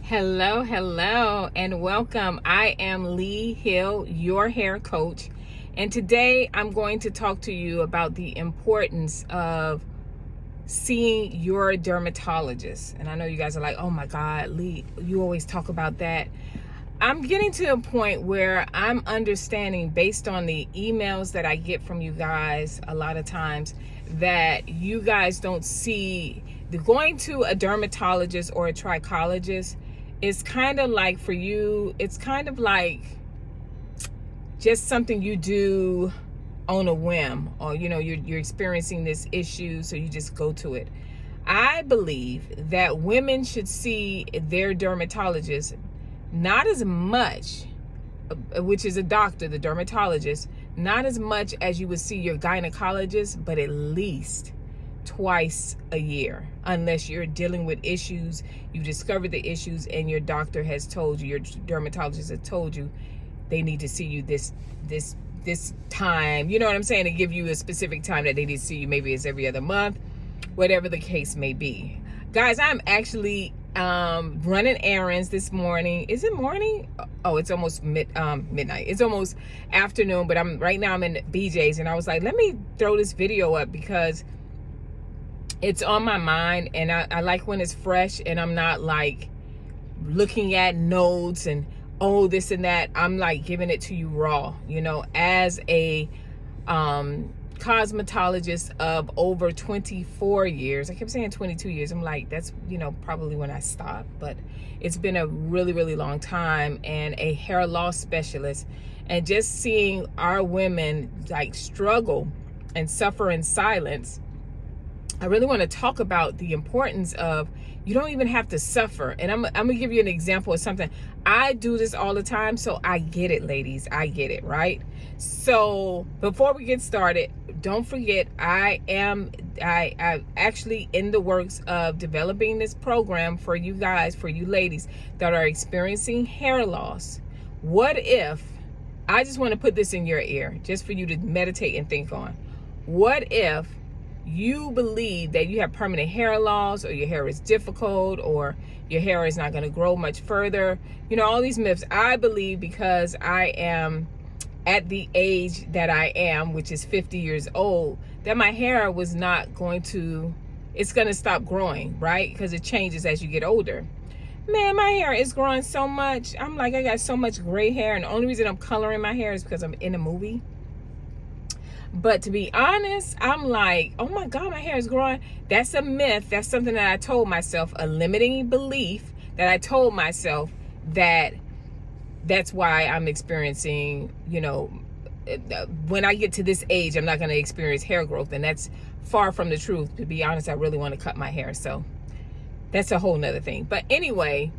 Hello, and welcome. I am Lee Hill, your hair coach, and today I'm going to talk to you about the importance of seeing your dermatologist. And I know you guys are like, oh my God, Lee, you always talk about that. I'm getting to a point where I'm understanding, based on the emails that I get from you guys a lot of times, that you guys don't see going to a dermatologist or a trichologist is kind of like, for you, it's kind of like just something you do on a whim, or you're experiencing this issue, so you just go to it. I believe that women should see their dermatologist not as much, which is a doctor, the dermatologist, not as much as you would see your gynecologist, but at least twice a year, unless you're dealing with issues, you discovered the issues, and your doctor has told you, your dermatologist has told you they need to see you this time. You know what I'm saying? To give you a specific time that they need to see you. Maybe it's every other month, whatever the case may be. Guys, I'm actually running errands this morning. Is it morning? Oh, it's almost midnight. It's almost afternoon, but right now I'm in BJ's, and I was like, let me throw this video up because it's on my mind, and I like when it's fresh and I'm not like looking at notes and this and that. I'm like giving it to you raw, as a cosmetologist of over 24 years. I kept saying 22 years. I'm like, that's, probably when I stopped, but it's been a really, really long time, and a hair loss specialist, and just seeing our women like struggle and suffer in silence. I really want to talk about the importance of, you don't even have to suffer. And I'm going to give you an example of something. I do this all the time, so I get it, ladies. I get it, right? So before we get started, don't forget, I actually in the works of developing this program for you guys, for you ladies that are experiencing hair loss. What if, I just want to put this in your ear, just for you to meditate and think on. What if you believe that you have permanent hair loss, or your hair is difficult, or your hair is not going to grow much further? All these myths. I believe, because I am at the age that I am, which is 50 years old, that my hair was not going to, it's going to stop growing, right? Because it changes as you get older. Man, my hair is growing so much. I'm like, I got so much gray hair, and the only reason I'm coloring my hair is because I'm in a movie. But to be honest, I'm like, oh my God, my hair is growing. That's a myth. That's something that I told myself, a limiting belief that I told myself, that's why I'm experiencing, when I get to this age, I'm not going to experience hair growth. And that's far from the truth. To be honest, I really want to cut my hair. So that's a whole nother thing. But anyway,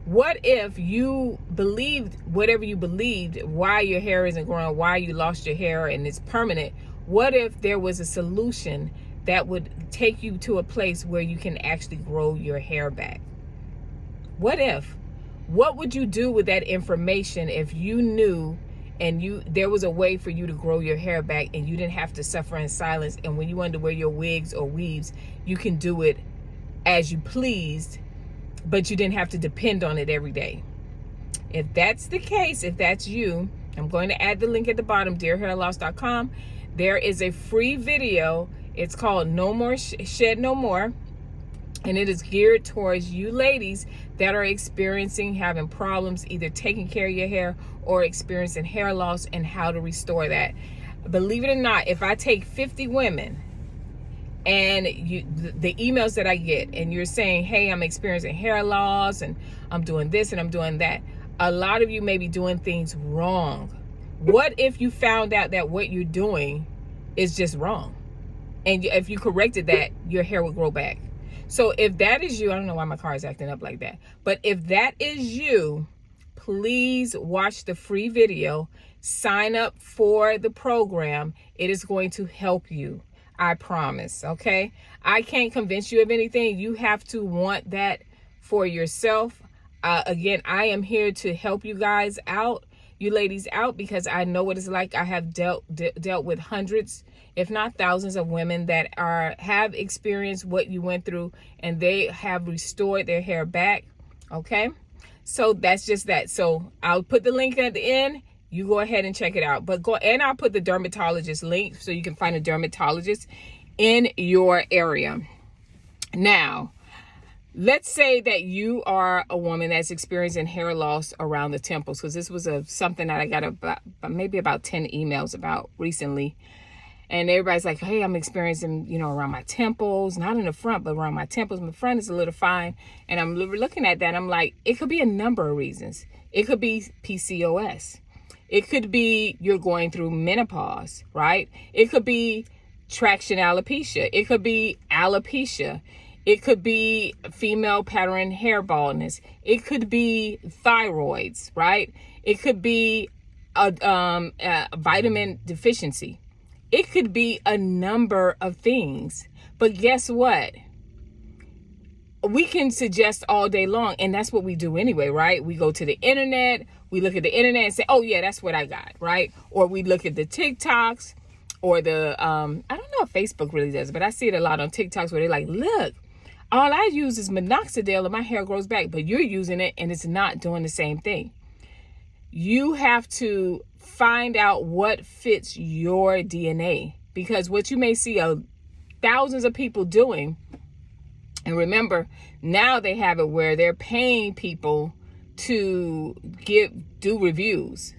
what if you believed whatever you believed, why your hair isn't growing, why you lost your hair and it's permanent? What if there was a solution that would take you to a place where you can actually grow your hair back? What if? What would you do with that information if you knew and there was a way for you to grow your hair back, and you didn't have to suffer in silence, and when you wanted to wear your wigs or weaves, you can do it as you pleased, but you didn't have to depend on it every day? If that's the case, if that's you, I'm going to add the link at the bottom, dearhairloss.com. There is a free video. It's called No More Shed No More. And it is geared towards you ladies that are having problems either taking care of your hair or experiencing hair loss, and how to restore that. Believe it or not, if I take 50 women, and the emails that I get, and you're saying, hey, I'm experiencing hair loss, and I'm doing this and I'm doing that, a lot of you may be doing things wrong. What if you found out that what you're doing is just wrong, and if you corrected that, your hair would grow back? So if that is you, I don't know why my car is acting up like that, but if that is you, please watch the free video, sign up for the program. It is going to help you. I promise, okay? I can't convince you of anything. You have to want that for yourself. Again, I am here to help you guys out, you ladies out, because I know what it's like. I have dealt with hundreds, if not thousands, of women that have experienced what you went through, and they have restored their hair back, okay? So that's just that. So I'll put the link at the end. You go ahead and check it out. But and I'll put the dermatologist link so you can find a dermatologist in your area. Now, let's say that you are a woman that's experiencing hair loss around the temples, because this was something that I got maybe about 10 emails about recently. And everybody's like, hey, I'm experiencing, around my temples, not in the front, but around my temples. My front is a little fine. And I'm looking at that. And I'm like, it could be a number of reasons. It could be PCOS. It could be you're going through menopause, right? It could be traction alopecia. It could be alopecia. It could be female pattern hair baldness. It could be thyroids, right? It could be a vitamin deficiency. It could be a number of things. But guess what? We can suggest all day long, and that's what we do anyway, right? We go to the internet, we look at the internet and say, oh yeah, that's what I got, right? Or we look at the TikToks or the, I don't know if Facebook really does, but I see it a lot on TikToks where they're like, look, all I use is minoxidil and my hair grows back, but you're using it and it's not doing the same thing. You have to find out what fits your DNA, because what you may see thousands of people doing, and remember, now they have it where they're paying people to do reviews,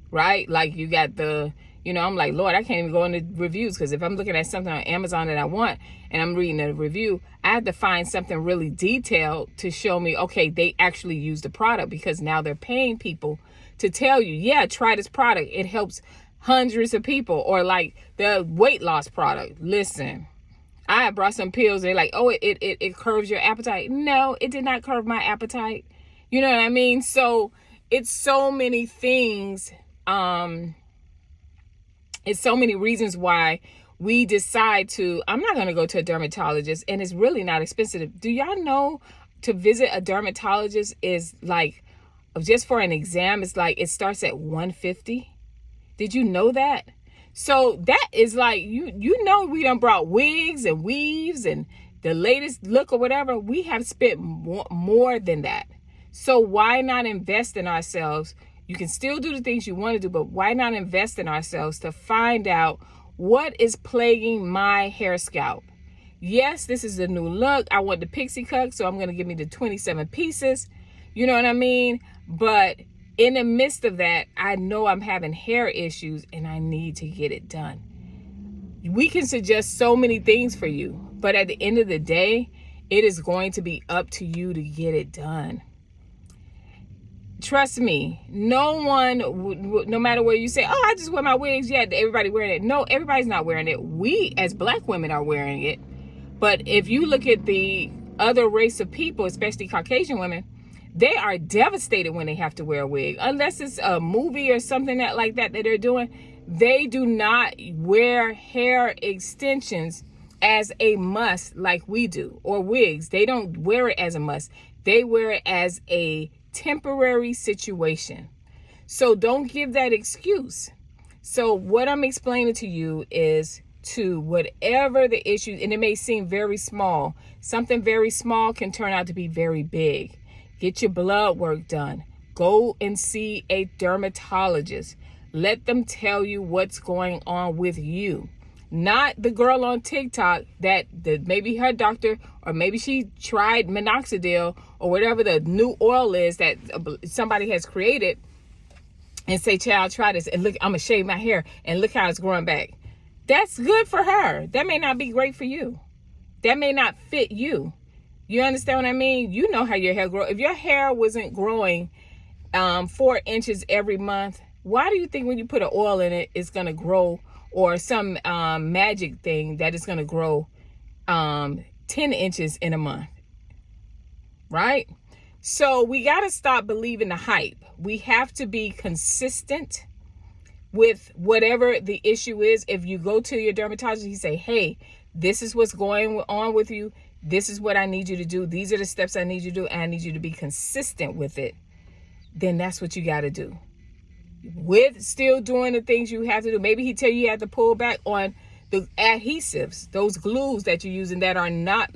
right? Like you got I'm like, Lord, I can't even go into reviews, because if I'm looking at something on Amazon that I want and I'm reading a review, I have to find something really detailed to show me, okay, they actually use the product, because now they're paying people to tell you, yeah, try this product. It helps hundreds of people. Or like the weight loss product. Listen, I brought some pills. They're like, oh, it curbs your appetite. No, it did not curb my appetite. You know what I mean? So it's so many things. It's so many reasons why we decide I'm not going to go to a dermatologist, and it's really not expensive. Do y'all know to visit a dermatologist is like, just for an exam, it's like, it starts at $150. Did you know that? So that is like, we done brought wigs and weaves and the latest look or whatever. We have spent more than that. So why not invest in ourselves? You can still do the things you want to do, but why not invest in ourselves to find out what is plaguing my hair scalp? Yes, this is a new look. I want the pixie cut, so I'm going to give me the 27 pieces. You know what I mean? But in the midst of that, I know I'm having hair issues and I need to get it done. We can suggest so many things for you, but at the end of the day, it is going to be up to you to get it done. Trust me, no one, no matter where you say, oh, I just wear my wigs. Yeah, everybody wearing it. No, everybody's not wearing it. We as Black women are wearing it. But if you look at the other race of people, especially Caucasian women, they are devastated when they have to wear a wig. Unless it's a movie or something like that they're doing. They do not wear hair extensions as a must like we do, or wigs. They don't wear it as a must. They wear it as a temporary situation. So don't give that excuse. So what I'm explaining to you is, to whatever the issue, and it may seem very small, something very small can turn out to be very big. Get your blood work done. Go and see a dermatologist. Let them tell you what's going on with you. Not the girl on TikTok that maybe her doctor, or maybe she tried minoxidil or whatever the new oil is that somebody has created, and say, child, try this, and look, I'm going to shave my hair and look how it's growing back. That's good for her. That may not be great for you. That may not fit you. You understand what I mean? You know how your hair grows. If your hair wasn't growing 4 inches every month, why do you think when you put an oil in it, it's going to grow, or some magic thing that is going to grow 10 inches in a month? Right? So we got to stop believing the hype. We have to be consistent with whatever the issue is. If you go to your dermatologist, you say, hey, this is what's going on with you. This is what I need you to do. These are the steps I need you to do, and I need you to be consistent with it. Then that's what you got to do. With still doing the things you have to do. Maybe he tell you have to pull back on the adhesives, those glues that you're using that are not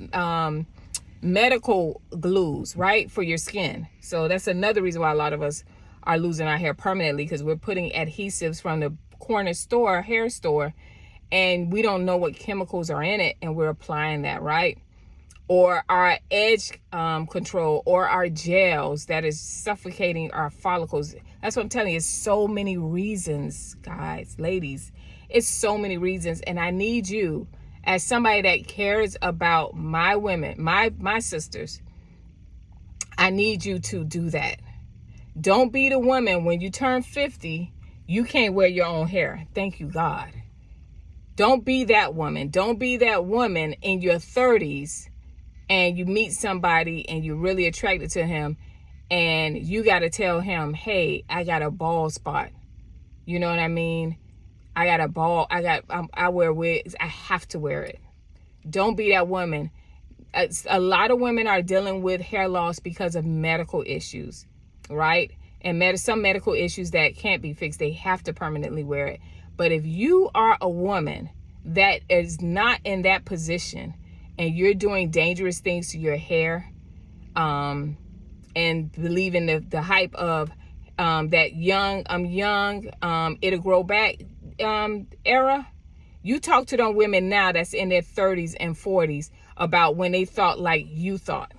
medical glues, right, for your skin. So that's another reason why a lot of us are losing our hair permanently, because we're putting adhesives from the corner store, hair store, and we don't know what chemicals are in it, and we're applying that, right? Or our edge control, or our gels that is suffocating our follicles. That's what I'm telling you. It's so many reasons, guys, ladies. It's so many reasons, and I need you, as somebody that cares about my women, my sisters, I need you to do that. Don't be the woman when you turn 50, you can't wear your own hair. Thank you, God. Don't be that woman. Don't be that woman in your 30s and you meet somebody and you're really attracted to him and you got to tell him, hey, I got a bald spot. You know what I mean? I got a bald, I wear wigs. I have to wear it. Don't be that woman. A lot of women are dealing with hair loss because of medical issues, right? And some medical issues that can't be fixed. They have to permanently wear it. But if you are a woman that is not in that position and you're doing dangerous things to your hair, and believe in the hype of that I'm young, it'll grow back era, you talk to them women now that's in their 30s and 40s about when they thought like you thought.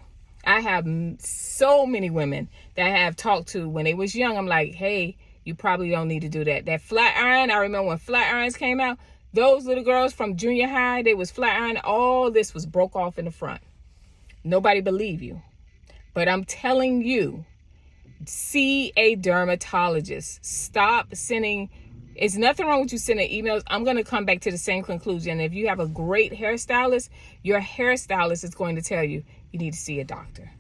I have so many women that I have talked to when they was young. I'm like, hey, you probably don't need to do that. That flat iron, I remember when flat irons came out, those little girls from junior high, they was flat iron. All this was broke off in the front. Nobody believe you. But I'm telling you, see a dermatologist. Stop sending. It's nothing wrong with you sending emails. I'm going to come back to the same conclusion. If you have a great hairstylist, your hairstylist is going to tell you, you need to see a doctor.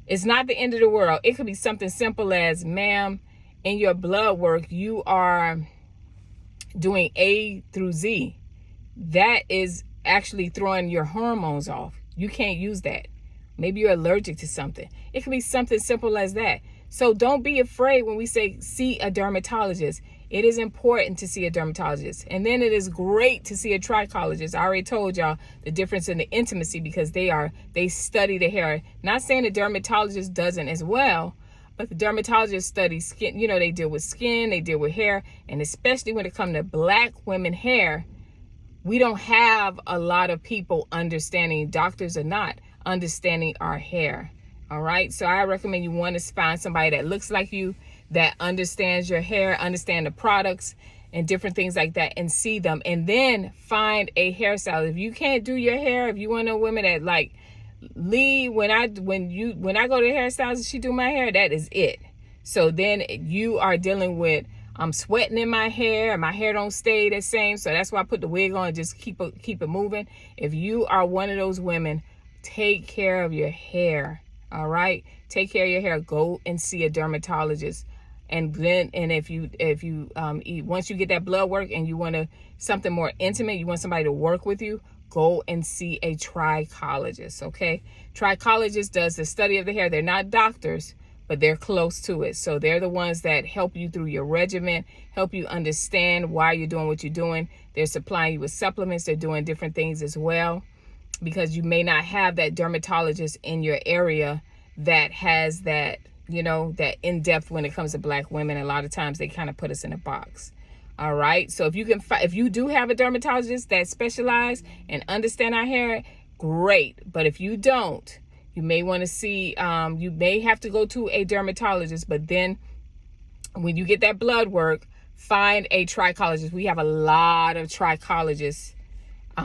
It's not the end of the world. It could be something simple as, ma'am, in your blood work, you are doing A through Z. That is actually throwing your hormones off. You can't use that. Maybe you're allergic to something. It could be something simple as that. So don't be afraid when we say see a dermatologist. It is important to see a dermatologist. And then it is great to see a trichologist. I already told y'all the difference in the intimacy because they study the hair. Not saying the dermatologist doesn't as well, but the dermatologist studies skin. You know, they deal with skin, they deal with hair. And especially when it comes to Black women hair, we don't have a lot of people understanding, doctors or not, understanding our hair. All right. So I recommend you want to find somebody that looks like you, that understands your hair, understand the products and different things like that, and see them. And then find a hairstylist. If you can't do your hair, if you want to know women that like Lee, when I go to the hairstylist, she do my hair, that is it. So then you are dealing with, I'm sweating in my hair don't stay the same. So that's why I put the wig on and just keep it moving. If you are one of those women, take care of your hair. All right. Take care of your hair. Go and see a dermatologist. And then, if you once you get that blood work and you want something more intimate, you want somebody to work with you, go and see a trichologist. Okay. Trichologist does the study of the hair. They're not doctors, but they're close to it. So they're the ones that help you through your regimen, help you understand why you're doing what you're doing. They're supplying you with supplements. They're doing different things as well, because you may not have that dermatologist in your area that has that, that in-depth when it comes to Black women. A lot of times they kind of put us in a box. All right. So if you do have a dermatologist that specializes and understand our hair, great. But if you don't, you may want to see, you may have to go to a dermatologist. But then when you get that blood work, find a trichologist. We have a lot of trichologists that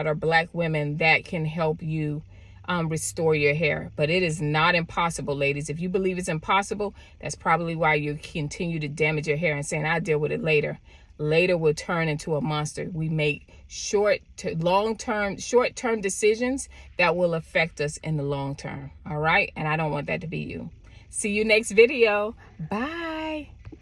are Black women that can help you restore your hair. But it is not impossible, ladies. If you believe it's impossible, that's probably why you continue to damage your hair and saying, I'll deal with it later. Later will turn into a monster. We make short-term decisions that will affect us in the long term. All right. And I don't want that to be you. See you next video. Bye.